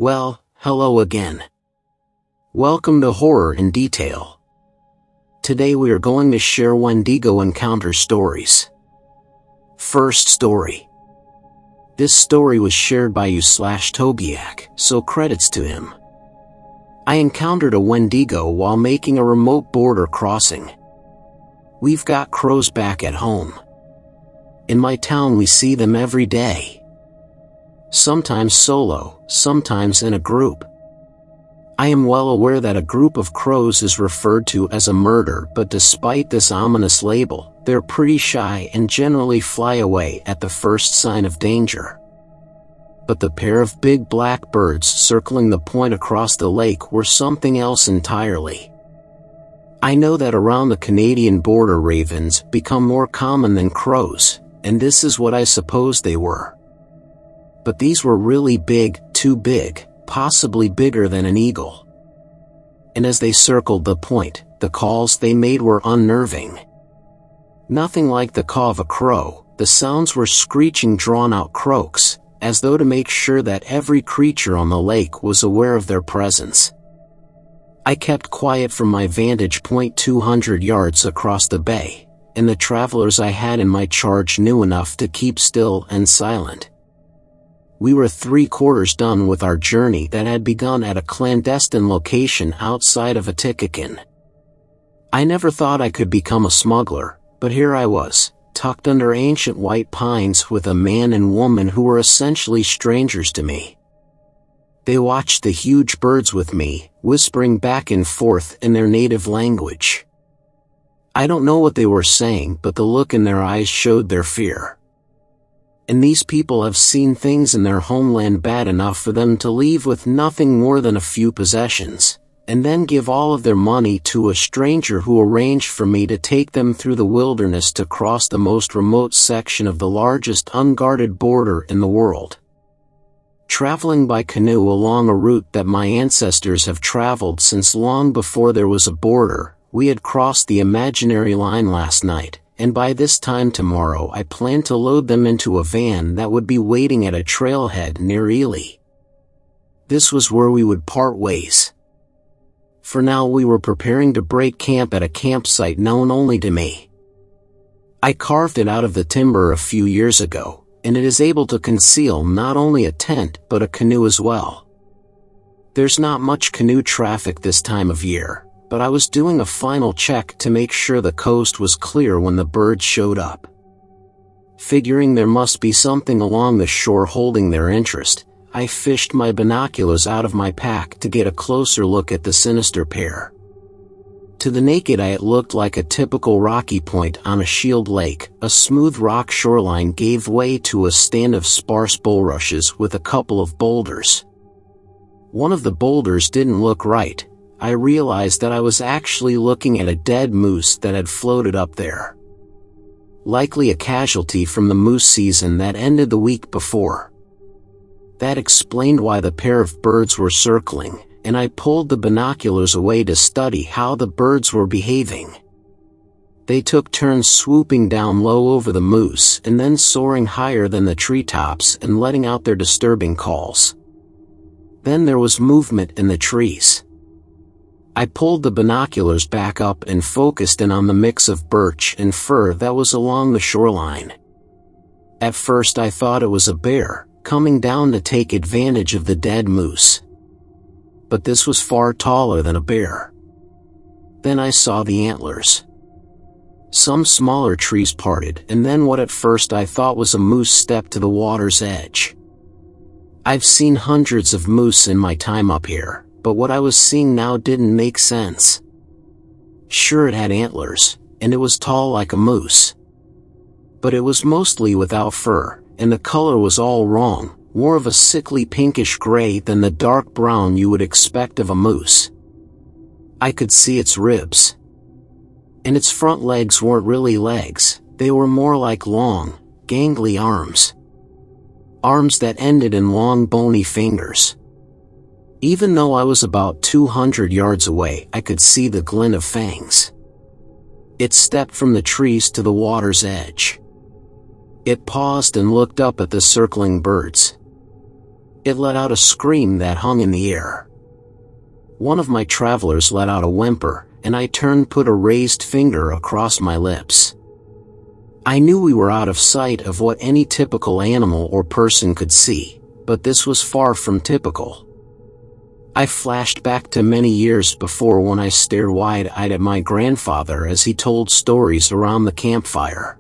Well, hello again. Welcome to Horror in Detail. Today we are going to share Wendigo encounter stories. First story. This story was shared by u/Tobiak, so credits to him. I encountered a Wendigo while making a remote border crossing. We've got crows back at home. In my town we see them every day. Sometimes solo, sometimes in a group. I am well aware that a group of crows is referred to as a murder, but despite this ominous label, they're pretty shy and generally fly away at the first sign of danger. But the pair of big black birds circling the point across the lake were something else entirely. I know that around the Canadian border ravens become more common than crows, and this is what I suppose they were. But these were really big, too big, possibly bigger than an eagle. And as they circled the point, the calls they made were unnerving. Nothing like the caw of a crow, the sounds were screeching drawn-out croaks, as though to make sure that every creature on the lake was aware of their presence. I kept quiet from my vantage point 200 yards across the bay, and the travelers I had in my charge knew enough to keep still and silent. We were 3/4 done with our journey that had begun at a clandestine location outside of Atikakan. I never thought I could become a smuggler, but here I was, tucked under ancient white pines with a man and woman who were essentially strangers to me. They watched the huge birds with me, whispering back and forth in their native language. I don't know what they were saying, but the look in their eyes showed their fear. And these people have seen things in their homeland bad enough for them to leave with nothing more than a few possessions, and then give all of their money to a stranger who arranged for me to take them through the wilderness to cross the most remote section of the largest unguarded border in the world. Traveling by canoe along a route that my ancestors have traveled since long before there was a border, we had crossed the imaginary line last night. And by this time tomorrow I planned to load them into a van that would be waiting at a trailhead near Ely. This was where we would part ways. For now we were preparing to break camp at a campsite known only to me. I carved it out of the timber a few years ago, and it is able to conceal not only a tent but a canoe as well. There's not much canoe traffic this time of year, but I was doing a final check to make sure the coast was clear when the birds showed up. Figuring there must be something along the shore holding their interest, I fished my binoculars out of my pack to get a closer look at the sinister pair. To the naked eye it looked like a typical rocky point on a shield lake. A smooth rock shoreline gave way to a stand of sparse bulrushes with a couple of boulders. One of the boulders didn't look right. I realized that I was actually looking at a dead moose that had floated up there. Likely a casualty from the moose season that ended the week before. That explained why the pair of birds were circling, and I pulled the binoculars away to study how the birds were behaving. They took turns swooping down low over the moose and then soaring higher than the treetops and letting out their disturbing calls. Then there was movement in the trees. I pulled the binoculars back up and focused in on the mix of birch and fir that was along the shoreline. At first I thought it was a bear, coming down to take advantage of the dead moose. But this was far taller than a bear. Then I saw the antlers. Some smaller trees parted, and then what at first I thought was a moose stepped to the water's edge. I've seen hundreds of moose in my time up here, but what I was seeing now didn't make sense. Sure, it had antlers, and it was tall like a moose. But it was mostly without fur, and the color was all wrong, more of a sickly pinkish gray than the dark brown you would expect of a moose. I could see its ribs. And its front legs weren't really legs, they were more like long, gangly arms. Arms that ended in long bony fingers. Even though I was about 200 yards away, I could see the glint of fangs. It stepped from the trees to the water's edge. It paused and looked up at the circling birds. It let out a scream that hung in the air. One of my travelers let out a whimper, and I put a raised finger across my lips. I knew we were out of sight of what any typical animal or person could see, but this was far from typical. I flashed back to many years before when I stared wide-eyed at my grandfather as he told stories around the campfire.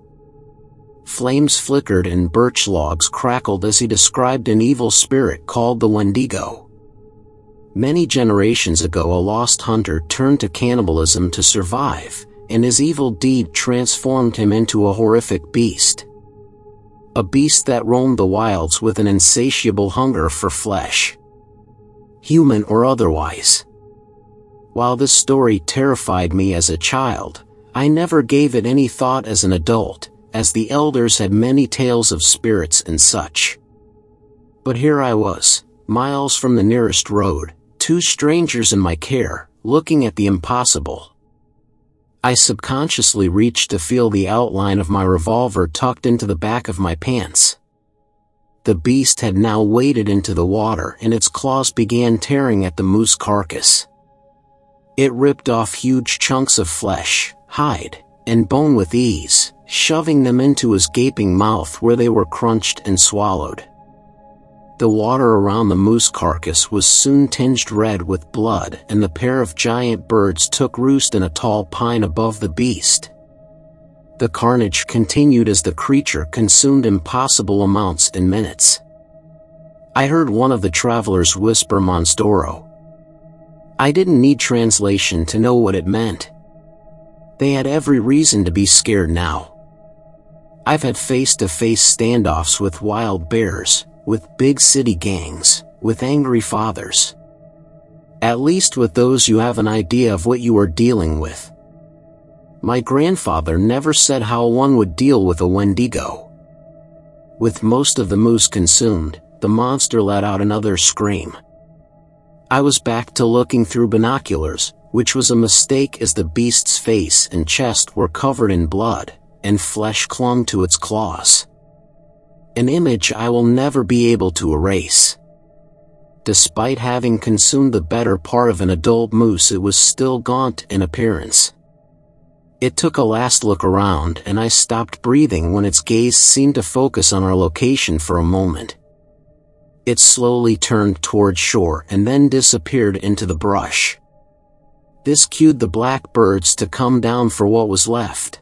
Flames flickered and birch logs crackled as he described an evil spirit called the Wendigo. Many generations ago, a lost hunter turned to cannibalism to survive, and his evil deed transformed him into a horrific beast. A beast that roamed the wilds with an insatiable hunger for flesh, human or otherwise. While this story terrified me as a child, I never gave it any thought as an adult, as the elders had many tales of spirits and such. But here I was, miles from the nearest road, two strangers in my care, looking at the impossible. I subconsciously reached to feel the outline of my revolver tucked into the back of my pants. The beast had now waded into the water and its claws began tearing at the moose carcass. It ripped off huge chunks of flesh, hide, and bone with ease, shoving them into his gaping mouth where they were crunched and swallowed. The water around the moose carcass was soon tinged red with blood, and the pair of giant birds took roost in a tall pine above the beast. The carnage continued as the creature consumed impossible amounts in minutes. I heard one of the travelers whisper Monstoro. I didn't need translation to know what it meant. They had every reason to be scared now. I've had face-to-face standoffs with wild bears, with big city gangs, with angry fathers. At least with those you have an idea of what you are dealing with. My grandfather never said how one would deal with a Wendigo. With most of the moose consumed, the monster let out another scream. I was back to looking through binoculars, which was a mistake as the beast's face and chest were covered in blood, and flesh clung to its claws. An image I will never be able to erase. Despite having consumed the better part of an adult moose, it was still gaunt in appearance. It took a last look around and I stopped breathing when its gaze seemed to focus on our location for a moment. It slowly turned toward shore and then disappeared into the brush. This cued the black birds to come down for what was left.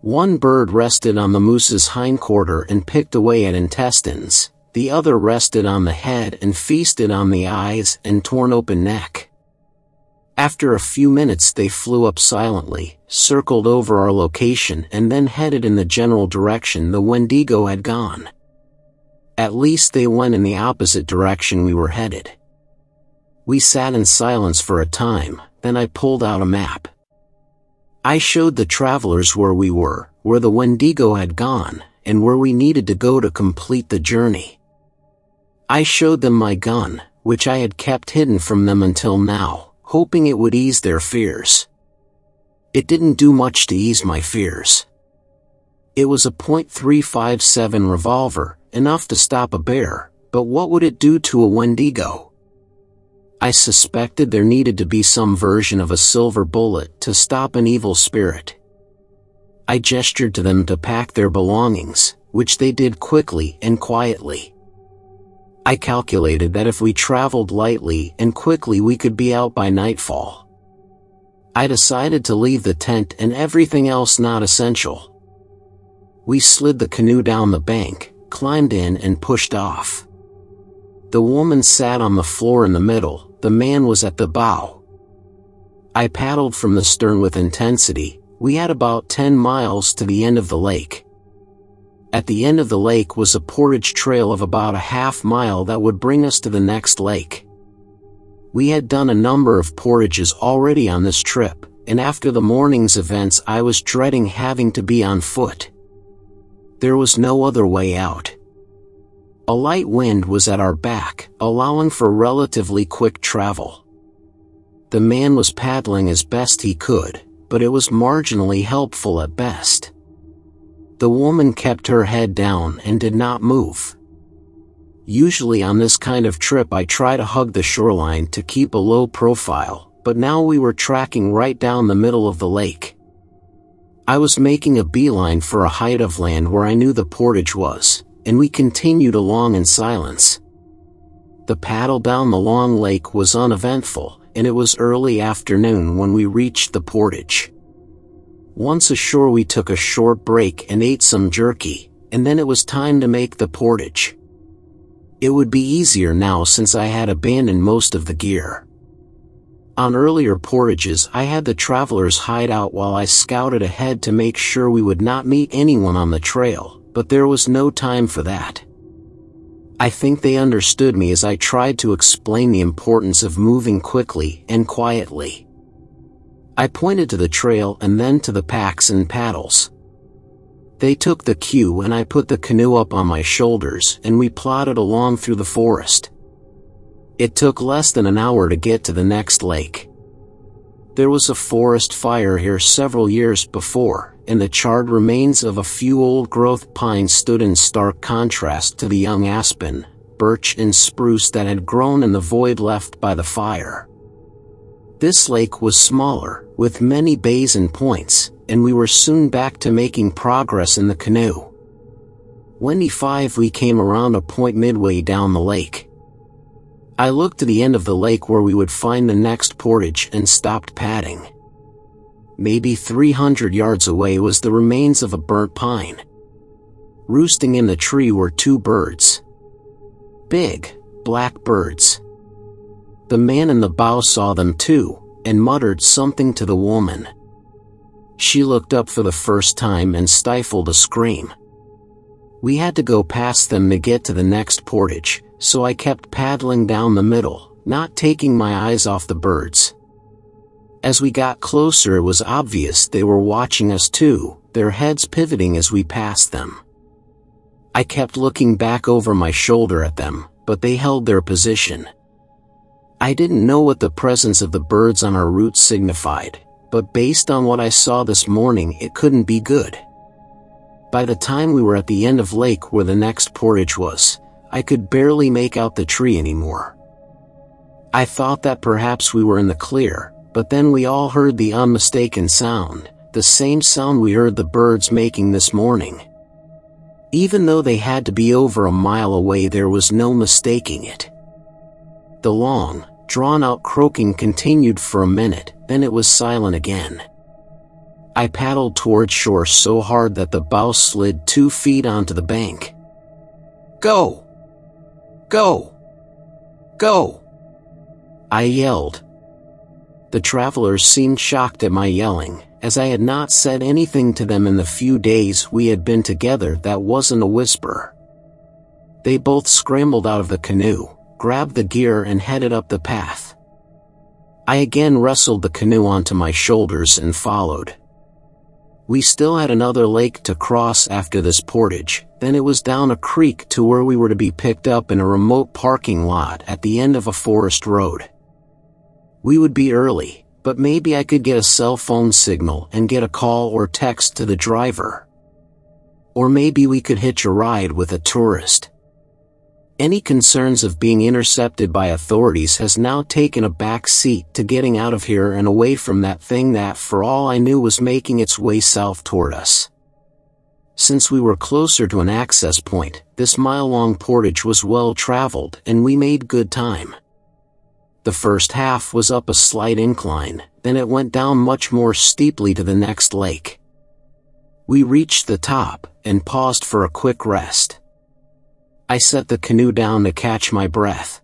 One bird rested on the moose's hindquarter and picked away at intestines, the other rested on the head and feasted on the eyes and torn open neck. After a few minutes they flew up silently, circled over our location and then headed in the general direction the Wendigo had gone. At least they went in the opposite direction we were headed. We sat in silence for a time, then I pulled out a map. I showed the travelers where we were, where the Wendigo had gone, and where we needed to go to complete the journey. I showed them my gun, which I had kept hidden from them until now, hoping it would ease their fears. It didn't do much to ease my fears. It was a .357 revolver, enough to stop a bear, but what would it do to a Wendigo? I suspected there needed to be some version of a silver bullet to stop an evil spirit. I gestured to them to pack their belongings, which they did quickly and quietly. I calculated that if we traveled lightly and quickly we could be out by nightfall. I decided to leave the tent and everything else not essential. We slid the canoe down the bank, climbed in and pushed off. The woman sat on the floor in the middle, the man was at the bow. I paddled from the stern with intensity. We had about 10 miles to the end of the lake. At the end of the lake was a portage trail of about a half-mile that would bring us to the next lake. We had done a number of portages already on this trip, and after the morning's events I was dreading having to be on foot. There was no other way out. A light wind was at our back, allowing for relatively quick travel. The man was paddling as best he could, but it was marginally helpful at best. The woman kept her head down and did not move. Usually on this kind of trip I try to hug the shoreline to keep a low profile, but now we were tracking right down the middle of the lake. I was making a beeline for a height of land where I knew the portage was, and we continued along in silence. The paddle down the long lake was uneventful, and it was early afternoon when we reached the portage. Once ashore we took a short break and ate some jerky, and then it was time to make the portage. It would be easier now since I had abandoned most of the gear. On earlier portages I had the travelers hide out while I scouted ahead to make sure we would not meet anyone on the trail, but there was no time for that. I think they understood me as I tried to explain the importance of moving quickly and quietly. I pointed to the trail and then to the packs and paddles. They took the cue and I put the canoe up on my shoulders and we plodded along through the forest. It took less than an hour to get to the next lake. There was a forest fire here several years before, and the charred remains of a few old-growth pines stood in stark contrast to the young aspen, birch and spruce that had grown in the void left by the fire. This lake was smaller, with many bays and points, and we were soon back to making progress in the canoe. Wendy 5 we came around a point midway down the lake. I looked to the end of the lake where we would find the next portage and stopped padding. Maybe 300 yards away was the remains of a burnt pine. Roosting in the tree were two birds. Big, black birds. The man in the bow saw them too, and muttered something to the woman. She looked up for the first time and stifled a scream. We had to go past them to get to the next portage, so I kept paddling down the middle, not taking my eyes off the birds. As we got closer it was obvious they were watching us too, their heads pivoting as we passed them. I kept looking back over my shoulder at them, but they held their position. I didn't know what the presence of the birds on our route signified, but based on what I saw this morning it couldn't be good. By the time we were at the end of lake where the next portage was, I could barely make out the tree anymore. I thought that perhaps we were in the clear, but then we all heard the unmistakable sound, the same sound we heard the birds making this morning. Even though they had to be over a mile away there was no mistaking it. The long, drawn-out croaking continued for a minute, then it was silent again. I paddled toward shore so hard that the bow slid 2 feet onto the bank. "Go! Go! Go!" I yelled. The travelers seemed shocked at my yelling, as I had not said anything to them in the few days we had been together that wasn't a whisper. They both scrambled out of the canoe, grabbed the gear and headed up the path. I again wrestled the canoe onto my shoulders and followed. We still had another lake to cross after this portage, then it was down a creek to where we were to be picked up in a remote parking lot at the end of a forest road. We would be early, but maybe I could get a cell phone signal and get a call or text to the driver. Or maybe we could hitch a ride with a tourist. Any concerns of being intercepted by authorities has now taken a back seat to getting out of here and away from that thing that for all I knew was making its way south toward us. Since we were closer to an access point, this mile-long portage was well traveled and we made good time. The first half was up a slight incline, then it went down much more steeply to the next lake. We reached the top and paused for a quick rest. I set the canoe down to catch my breath.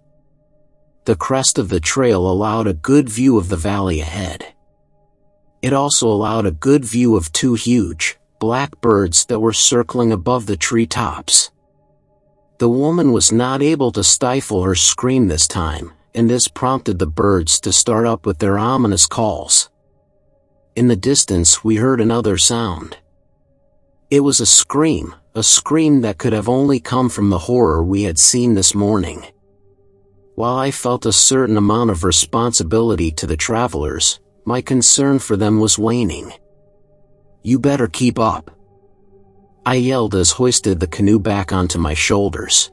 The crest of the trail allowed a good view of the valley ahead. It also allowed a good view of 2 huge, black birds that were circling above the treetops. The woman was not able to stifle her scream this time, and this prompted the birds to start up with their ominous calls. In the distance we heard another sound. It was a scream that could have only come from the horror we had seen this morning. While I felt a certain amount of responsibility to the travelers, my concern for them was waning. "You better keep up," I yelled as hoisted the canoe back onto my shoulders.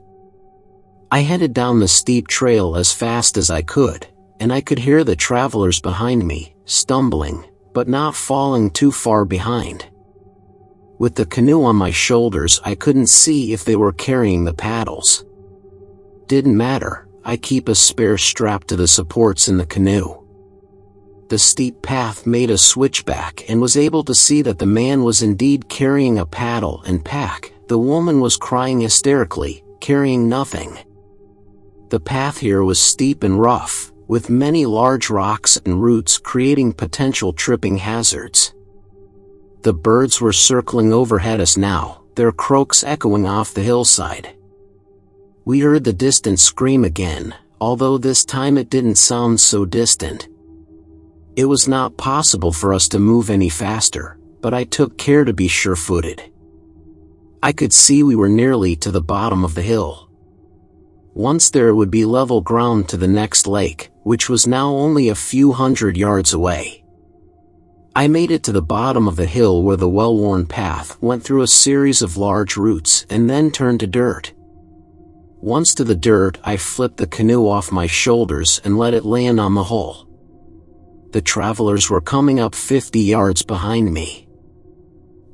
I headed down the steep trail as fast as I could, and I could hear the travelers behind me, stumbling, but not falling too far behind. With the canoe on my shoulders, I couldn't see if they were carrying the paddles. Didn't matter, I keep a spare strapped to the supports in the canoe. The steep path made a switchback and was able to see that the man was indeed carrying a paddle and pack. The woman was crying hysterically, carrying nothing. The path here was steep and rough, with many large rocks and roots creating potential tripping hazards. The birds were circling overhead us now, their croaks echoing off the hillside. We heard the distant scream again, although this time it didn't sound so distant. It was not possible for us to move any faster, but I took care to be sure-footed. I could see we were nearly to the bottom of the hill. Once there would be level ground to the next lake, which was now only a few hundred yards away. I made it to the bottom of the hill where the well-worn path went through a series of large roots and then turned to dirt. Once to the dirt, I flipped the canoe off my shoulders and let it land on the hull. The travelers were coming up 50 yards behind me.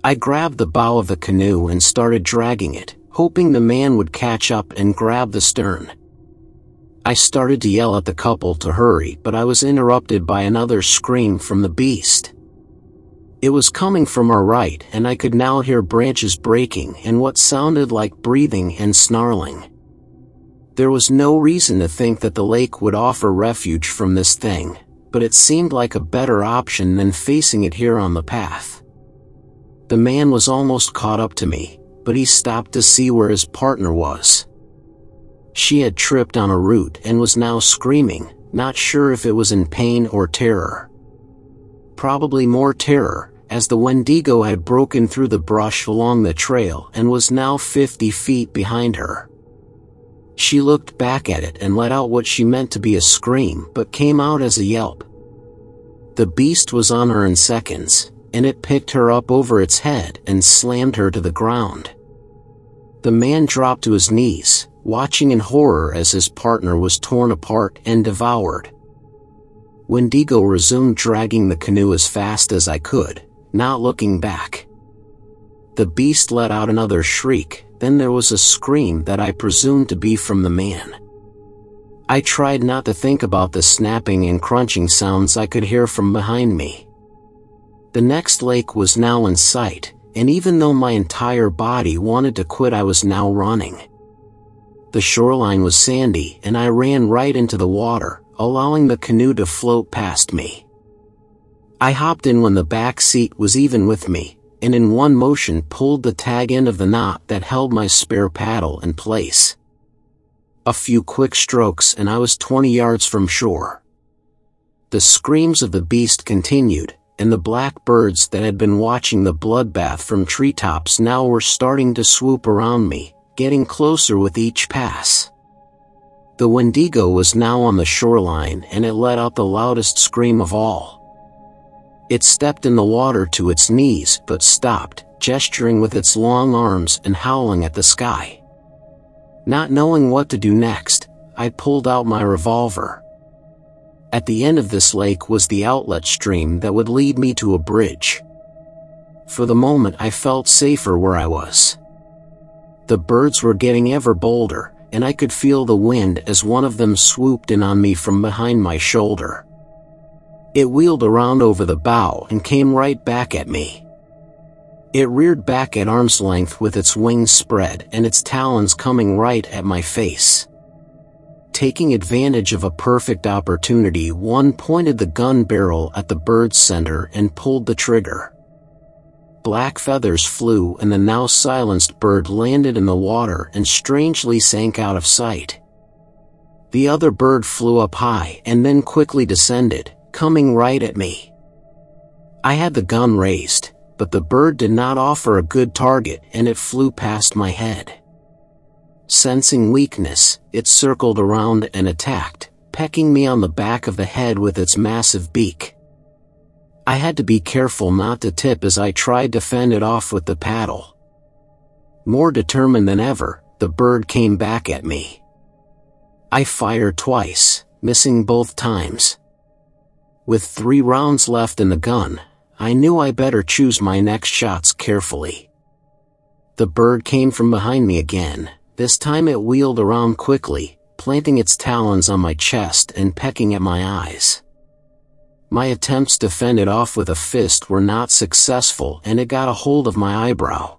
I grabbed the bow of the canoe and started dragging it, hoping the man would catch up and grab the stern. I started to yell at the couple to hurry, but I was interrupted by another scream from the beast. It was coming from our right, and I could now hear branches breaking and what sounded like breathing and snarling. There was no reason to think that the lake would offer refuge from this thing, but it seemed like a better option than facing it here on the path. The man was almost caught up to me, but he stopped to see where his partner was. She had tripped on a root and was now screaming, not sure if it was in pain or terror. Probably more terror, as the Wendigo had broken through the brush along the trail and was now 50 feet behind her. She looked back at it and let out what she meant to be a scream but came out as a yelp. The beast was on her in seconds, and it picked her up over its head and slammed her to the ground. The man dropped to his knees, watching in horror as his partner was torn apart and devoured. Wendigo resumed dragging the canoe as fast as I could, not looking back. The beast let out another shriek, then there was a scream that I presumed to be from the man. I tried not to think about the snapping and crunching sounds I could hear from behind me. The next lake was now in sight, and even though my entire body wanted to quit, I was now running. The shoreline was sandy, and I ran right into the water, allowing the canoe to float past me. I hopped in when the back seat was even with me, and in one motion pulled the tag end of the knot that held my spare paddle in place. A few quick strokes and I was 20 yards from shore. The screams of the beast continued, and the black birds that had been watching the bloodbath from treetops now were starting to swoop around me, getting closer with each pass. The Wendigo was now on the shoreline, and it let out the loudest scream of all. It stepped in the water to its knees but stopped, gesturing with its long arms and howling at the sky. Not knowing what to do next, I pulled out my revolver. At the end of this lake was the outlet stream that would lead me to a bridge. For the moment I felt safer where I was. The birds were getting ever bolder, and I could feel the wind as one of them swooped in on me from behind my shoulder. It wheeled around over the bow and came right back at me. It reared back at arm's length with its wings spread and its talons coming right at my face. Taking advantage of a perfect opportunity, one pointed the gun barrel at the bird's center and pulled the trigger. Black feathers flew and the now silenced bird landed in the water and strangely sank out of sight. The other bird flew up high and then quickly descended, coming right at me. I had the gun raised, but the bird did not offer a good target and it flew past my head. Sensing weakness, it circled around and attacked, pecking me on the back of the head with its massive beak. I had to be careful not to tip as I tried to fend it off with the paddle. More determined than ever, the bird came back at me. I fired twice, missing both times. With 3 rounds left in the gun, I knew I better choose my next shots carefully. The bird came from behind me again. This time it wheeled around quickly, planting its talons on my chest and pecking at my eyes. My attempts to fend it off with a fist were not successful, and it got a hold of my eyebrow.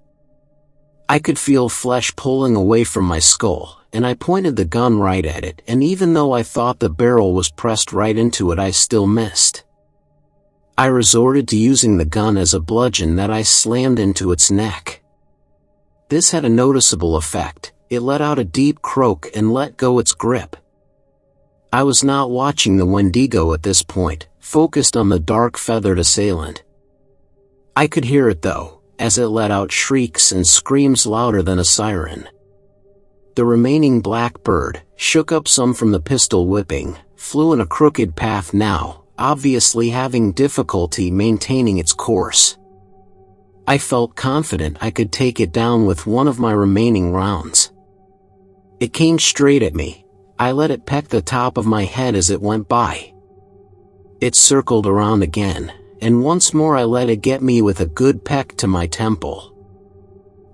I could feel flesh pulling away from my skull, and I pointed the gun right at it, and even though I thought the barrel was pressed right into it, I still missed. I resorted to using the gun as a bludgeon that I slammed into its neck. This had a noticeable effect. It let out a deep croak and let go its grip. I was not watching the Wendigo at this point, focused on the dark feathered assailant. I could hear it though, as it let out shrieks and screams louder than a siren. The remaining black bird, shook up some from the pistol whipping, flew in a crooked path now, obviously having difficulty maintaining its course. I felt confident I could take it down with one of my remaining rounds. It came straight at me. I let it peck the top of my head as it went by. It circled around again, and once more I let it get me with a good peck to my temple.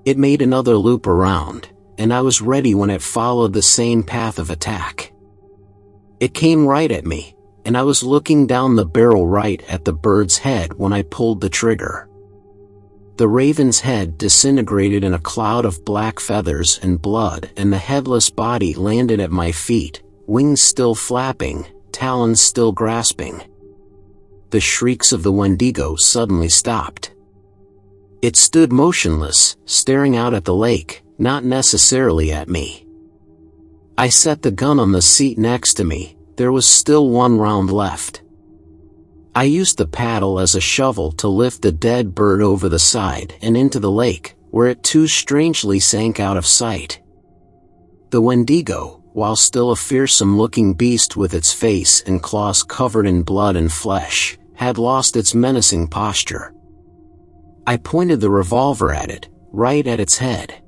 It made another loop around, and I was ready when it followed the same path of attack. It came right at me, and I was looking down the barrel right at the bird's head when I pulled the trigger. The raven's head disintegrated in a cloud of black feathers and blood, and the headless body landed at my feet, wings still flapping, talons still grasping. The shrieks of the Wendigo suddenly stopped. It stood motionless, staring out at the lake, not necessarily at me. I set the gun on the seat next to me. There was still 1 round left. I used the paddle as a shovel to lift the dead bird over the side and into the lake, where it too strangely sank out of sight. The Wendigo, while still a fearsome-looking beast with its face and claws covered in blood and flesh, had lost its menacing posture. I pointed the revolver at it, right at its head.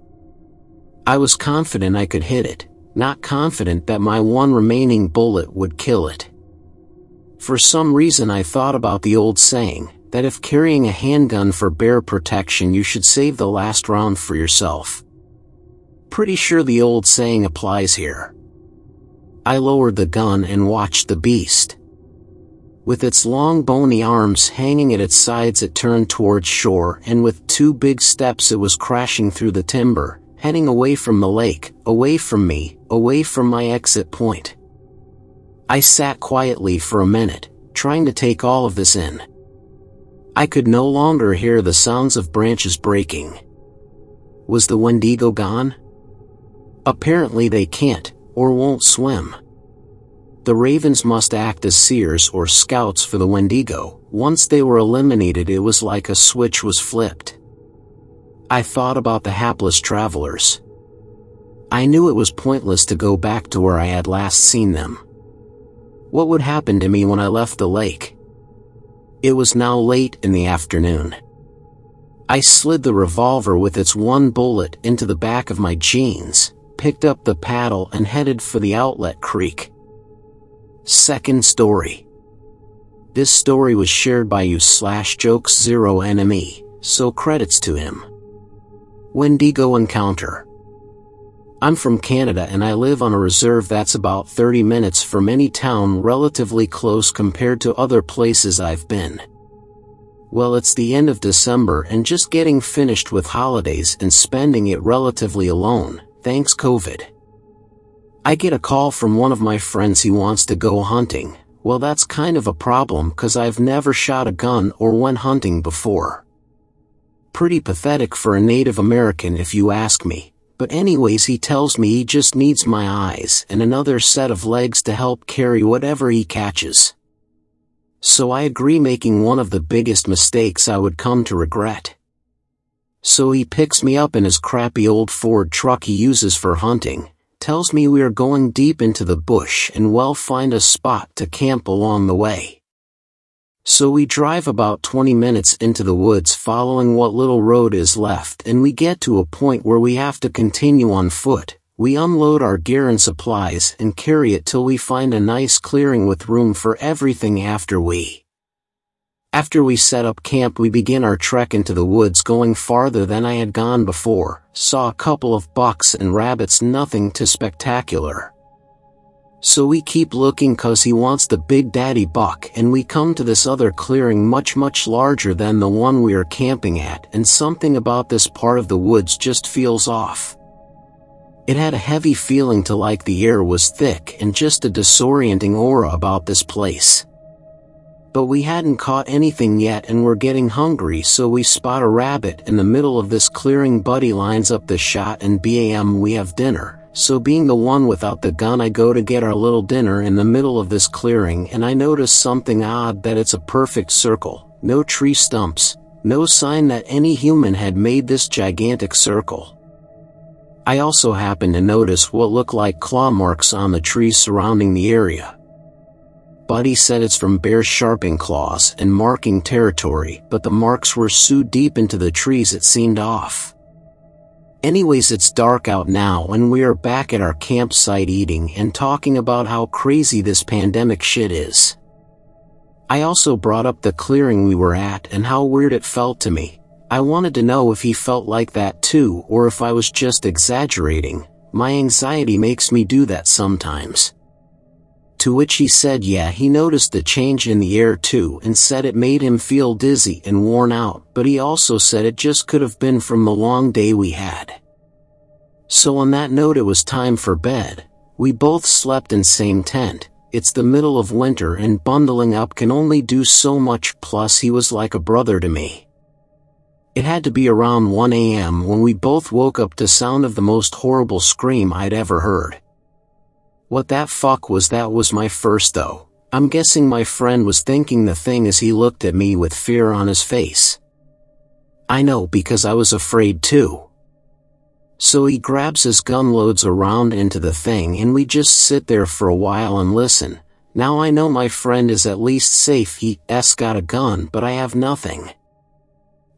I was confident I could hit it, not confident that my 1 remaining bullet would kill it. For some reason I thought about the old saying, that if carrying a handgun for bear protection you should save the last round for yourself. Pretty sure the old saying applies here. I lowered the gun and watched the beast. With its long bony arms hanging at its sides it turned towards shore, and with 2 big steps it was crashing through the timber, heading away from the lake, away from me, away from my exit point. I sat quietly for a minute, trying to take all of this in. I could no longer hear the sounds of branches breaking. Was the Wendigo gone? Apparently they can't, or won't swim. The ravens must act as seers or scouts for the Wendigo. Once they were eliminated it was like a switch was flipped. I thought about the hapless travelers. I knew it was pointless to go back to where I had last seen them. What would happen to me when I left the lake? It was now late in the afternoon. I slid the revolver with its 1 bullet into the back of my jeans, picked up the paddle and headed for the outlet creek. Second story. This story was shared by u/jokes0NME, so credits to him. Wendigo Encounter. I'm from Canada and I live on a reserve that's about 30 minutes from any town, relatively close compared to other places I've been. Well, it's the end of December and just getting finished with holidays and spending it relatively alone, thanks COVID. I get a call from one of my friends. He wants to go hunting. Well, that's kind of a problem cause I've never shot a gun or went hunting before. Pretty pathetic for a Native American if you ask me. But anyways, he tells me he just needs my eyes and another set of legs to help carry whatever he catches. So I agree, making one of the biggest mistakes I would come to regret. So he picks me up in his crappy old Ford truck he uses for hunting, tells me we are going deep into the bush and we'll find a spot to camp along the way. So we drive about 20 minutes into the woods following what little road is left, and we get to a point where we have to continue on foot, We unload our gear and supplies and carry it till we find a nice clearing with room for everything. After we set up camp, we begin our trek into the woods, going farther than I had gone before. Saw a couple of bucks and rabbits, nothing too spectacular. So we keep looking cause he wants the big daddy buck, and we come to this other clearing much larger than the one we are camping at, and something about this part of the woods just feels off. It had a heavy feeling to, like the air was thick, and just a disorienting aura about this place. But we hadn't caught anything yet and were getting hungry, so we spot a rabbit in the middle of this clearing. Buddy lines up the shot and bam, we have dinner. So being the one without the gun, I go to get our little dinner in the middle of this clearing, and I notice something odd, that it's a perfect circle. No tree stumps, no sign that any human had made this gigantic circle. I also happened to notice what looked like claw marks on the trees surrounding the area. Buddy said it's from bears sharpening claws and marking territory, but the marks were so deep into the trees it seemed off. Anyways, it's dark out now and we are back at our campsite eating and talking about how crazy this pandemic shit is. I also brought up the clearing we were at and how weird it felt to me. I wanted to know if he felt like that too, or if I was just exaggerating. My anxiety makes me do that sometimes. To which he said yeah, he noticed the change in the air too, and said it made him feel dizzy and worn out, but he also said it just could have been from the long day we had. So on that note, it was time for bed. We both slept in same tent. It's the middle of winter and bundling up can only do so much, plus he was like a brother to me. It had to be around 1 a.m. when we both woke up to sound of the most horrible scream I'd ever heard. What that fuck was? That was my first though. I'm guessing my friend was thinking the thing as he looked at me with fear on his face. I know, because I was afraid too. So he grabs his gun, loads a round into the thing, and we just sit there for a while and listen. Now I know my friend is at least safe. He's got a gun, but I have nothing.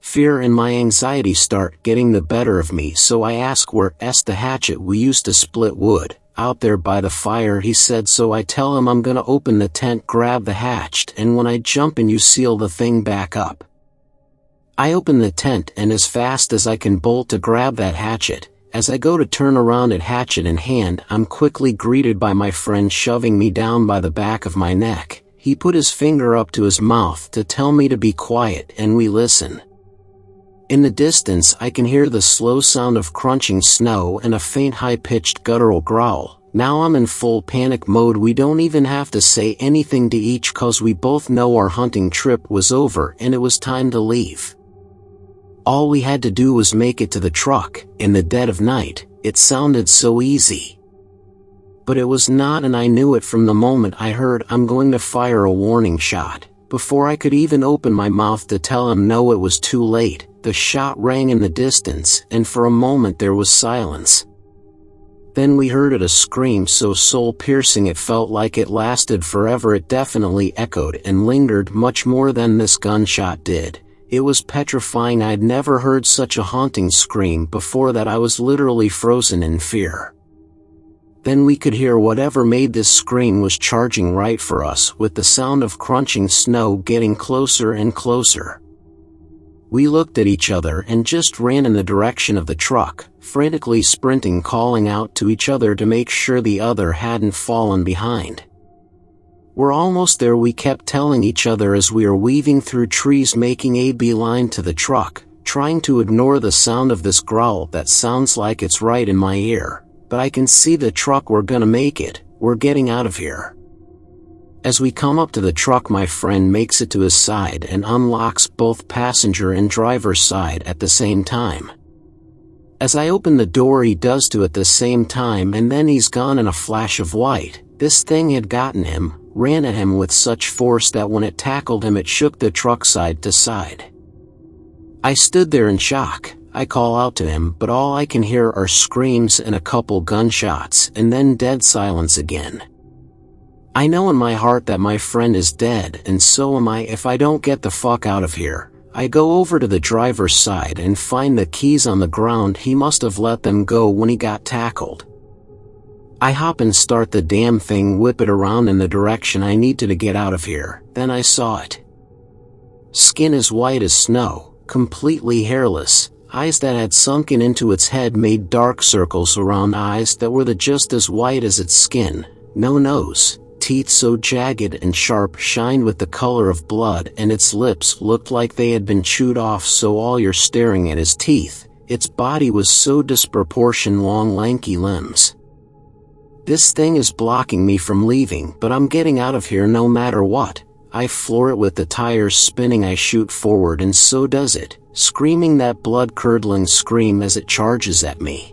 Fear and my anxiety start getting the better of me, so I ask where's the hatchet we used to split wood. Out there by the fire, he said, so I tell him I'm gonna open the tent, grab the hatch, and when I jump in you seal the thing back up. I open the tent and as fast as I can bolt to grab that hatchet. As I go to turn around at hatchet in hand, I'm quickly greeted by my friend shoving me down by the back of my neck. He put his finger up to his mouth to tell me to be quiet, and we listen. In the distance I can hear the slow sound of crunching snow and a faint high-pitched guttural growl. Now I'm in full panic mode. We don't even have to say anything to each cause we both know our hunting trip was over and it was time to leave. All we had to do was make it to the truck, in the dead of night. It sounded so easy. But it was not, and I knew it from the moment I heard I'm going to fire a warning shot. Before I could even open my mouth to tell him no, it was too late. The shot rang in the distance, and for a moment there was silence. Then we heard it, a scream so soul-piercing it felt like it lasted forever. It definitely echoed and lingered much more than this gunshot did. It was petrifying. I'd never heard such a haunting scream before that I was literally frozen in fear. Then we could hear whatever made this scream was charging right for us, with the sound of crunching snow getting closer and closer. We looked at each other and just ran in the direction of the truck, frantically sprinting, calling out to each other to make sure the other hadn't fallen behind. We're almost there, we kept telling each other as we were weaving through trees, making a beeline to the truck, trying to ignore the sound of this growl that sounds like it's right in my ear. But I can see the truck, we're gonna make it, we're getting out of here. As we come up to the truck, my friend makes it to his side and unlocks both passenger and driver's side at the same time. As I open the door, he does too at the same time, and then he's gone in a flash of white. This thing had gotten him, ran at him with such force that when it tackled him it shook the truck side to side. I stood there in shock. I call out to him, but all I can hear are screams and a couple gunshots, and then dead silence again. I know in my heart that my friend is dead, and so am I if I don't get the fuck out of here. I go over to the driver's side and find the keys on the ground. He must have let them go when he got tackled. I hop and start the damn thing, whip it around in the direction I needed to get out of here. Then I saw it. Skin as white as snow, completely hairless, eyes that had sunken into its head made dark circles around eyes that were just as white as its skin, no nose, teeth so jagged and sharp shined with the color of blood, and its lips looked like they had been chewed off, so all you're staring at is teeth. Its body was so disproportioned, long lanky limbs. This thing is blocking me from leaving, but I'm getting out of here no matter what. I floor it with the tires spinning. I shoot forward and so does it, screaming that blood-curdling scream as it charges at me.